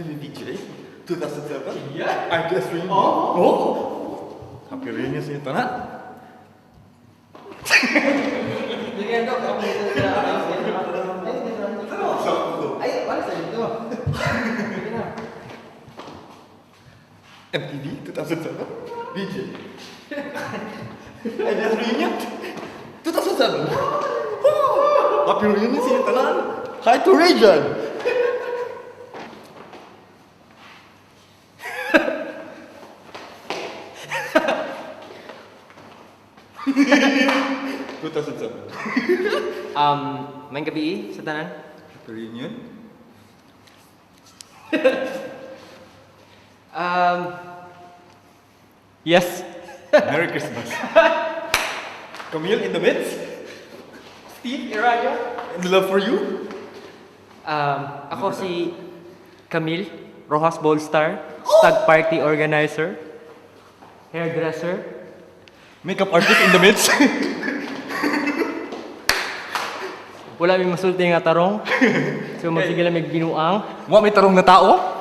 TV VJ 2007. Yeah. IDS reunion. Happy reunion sa ito na. Bigyan ko ako dito sa ay, wala sa dito. MTV 2007. VJ. IDS reunion 2007. Happy reunion sa ito na. Hi to Region. Main gabi sa tanan. Reunion. Yes. Merry Christmas. Camille in the midst. Steve Iraja. And love for you. Ako si Camille Rojas Bolstar, stag party organizer, hairdresser, Makeup artist in the midst. wala may masulti nga tarong. So magsigila may ginuang. Wa may tarong na tao.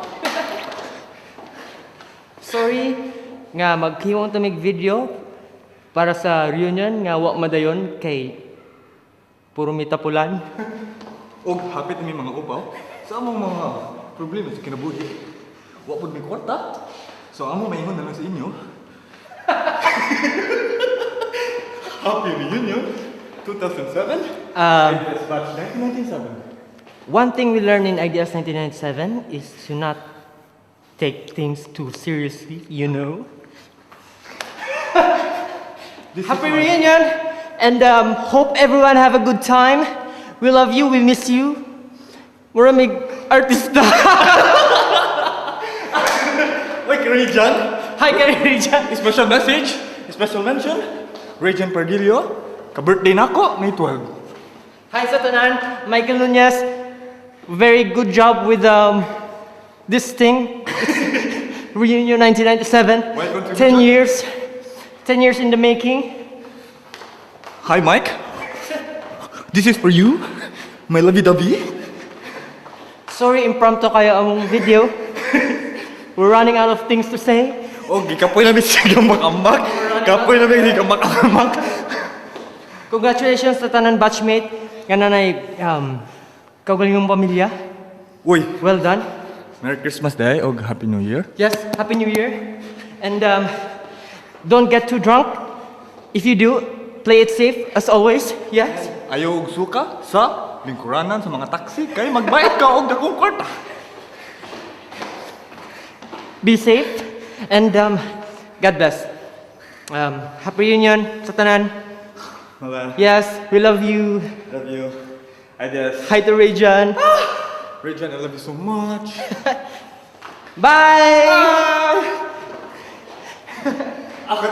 Sorry nga maghiwang ta mig video para sa reunion nga wa madayon kay puro mitapulan. Og hapit mi mga upaw sa among mga problema sa kinabuhi. Wa pud mi kwarta. So amo maingon na lang sa inyo. Happy reunion 2007. IDS batch 1997. One thing we learned in IDS 1997 is to not take things too seriously, you know. Happy reunion, and hope everyone have a good time. We love you, we miss you. We're a big artista. Like Region. Hi, Karijan. Special message, special mention. Region Pardillo, ka-birthday nako May 12. Hi sa tanan, Michael Nunez. Very good job with this thing. Reunion 1997. Welcome to 10 years. 10 years in the making. Hi Mike. This is for you. My lovey-dovey. Sorry, impromptu kayo ang video. We're running out of things to say. Oh, gikapoy na siya ambak. Kapoy na siya ambak. Congratulations sa tanan batchmate. Nga nanay, kaugalingong pamilya. Uy, Well done. Merry Christmas Day og Happy New Year. Yes, Happy New Year. And don't get too drunk. If you do, play it safe as always. Yes. Ayaw og suka sa lingkuranan sa mga taxi kay magbayad ka og dakong kwarta. Be safe. And God bless. Happy reunion sa tanan. Mala, Yes, we love you. love you. IDS. Hi to Rajan. Region, I love you so much. Bye! Ako